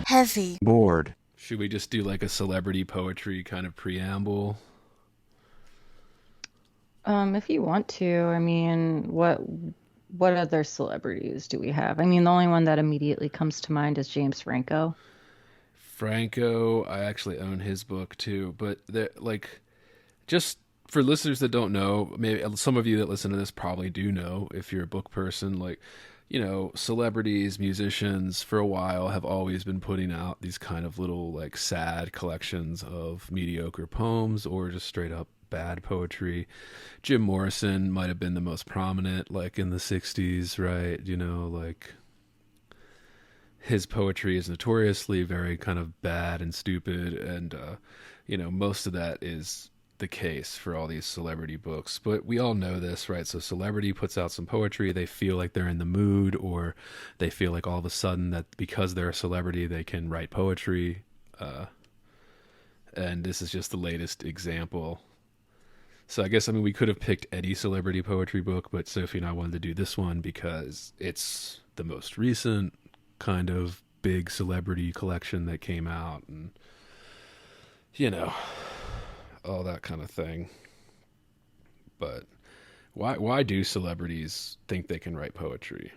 heavy, bored. Should we just do like a celebrity poetry kind of preamble? If you want to, I mean, what other celebrities do we have? I mean, the only one that immediately comes to mind is James Franco. Franco, I actually own his book too, but like just for listeners that don't know, maybe some of you that listen to this probably do know if you're a book person, like, celebrities, musicians for a while have always been putting out these kind of little like sad collections of mediocre poems or just straight up bad poetry. Jim Morrison might have been the most prominent, like in the 60s, right? Like his poetry is notoriously very kind of bad and stupid, and most of that is the case for all these celebrity books. But we all know this, right? So celebrity puts out some poetry, they feel like they're in the mood, or they feel like all of a sudden that because they're a celebrity they can write poetry, and this is just the latest example. So I guess, we could have picked any celebrity poetry book, but Sophie and I wanted to do this one because it's the most recent kind of big celebrity collection that came out, and all that kind of thing. But why do celebrities think they can write poetry?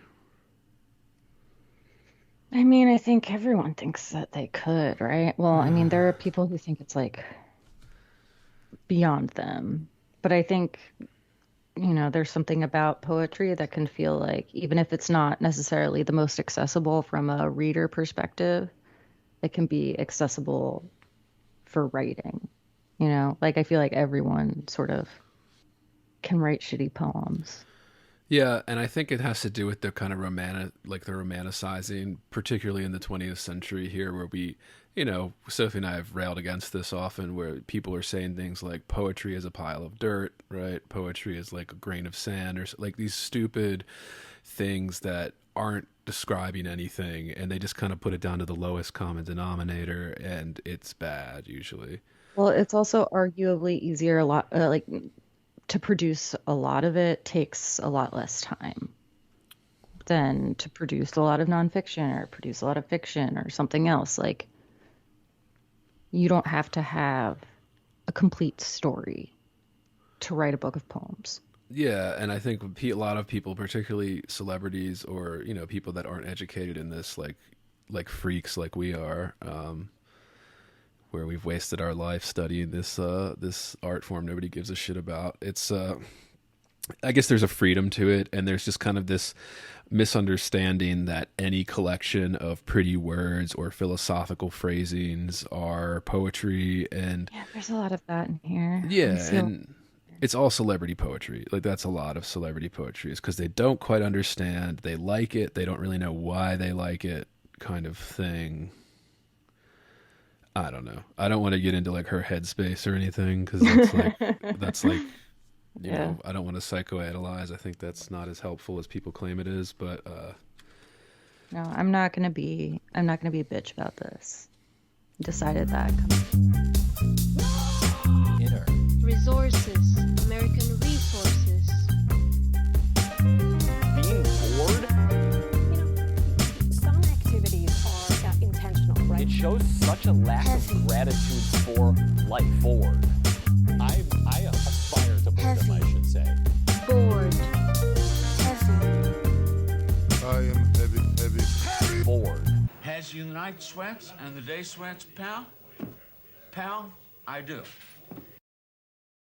I mean, I think everyone thinks that they could, right? Well, I mean, there are people who think it's like beyond them. But I think, there's something about poetry that can feel like, even if it's not necessarily the most accessible from a reader perspective, it can be accessible for writing. Like I feel like everyone sort of can write shitty poems. Yeah, and I think it has to do with the kind of the romanticizing, particularly in the 20th century here, where Sophie and I have railed against this often, where people are saying things like poetry is a pile of dirt, right? Poetry is like a grain of sand, or like these stupid things that aren't describing anything, and they just kind of put it down to the lowest common denominator, and it's bad usually. Well, it's also arguably easier a lot, like to produce a lot of it takes a lot less time than to produce a lot of nonfiction or produce a lot of fiction or something else. Like, you don't have to have a complete story to write a book of poems. Yeah, and I think a lot of people, particularly celebrities or people that aren't educated in this, like freaks like we are, where we've wasted our life studying this art form nobody gives a shit about. It's I guess there's a freedom to it, and there's just kind of this misunderstanding that any collection of pretty words or philosophical phrasings are poetry, and Yeah, there's a lot of that in here. yeah, So, and it's all celebrity poetry. Like that's a lot of celebrity poetry is because they don't quite understand, they like it, they don't really know why they like it, kind of thing. I don't know. I don't want to get into like her headspace or anything because that's like yeah. I don't want to psychoanalyze. I think that's not as helpful as people claim it is. But No, I'm not gonna be a bitch about this. Decided that. Inner. Resources, American resources. Being bored, Some activities are intentional, right? it shows such a lack of gratitude for life. Bored. I aspire to boredom, I should say. Bored. heavy, I am heavy. Bored. Has you the night sweats and the day sweats, pal? Pal, I do.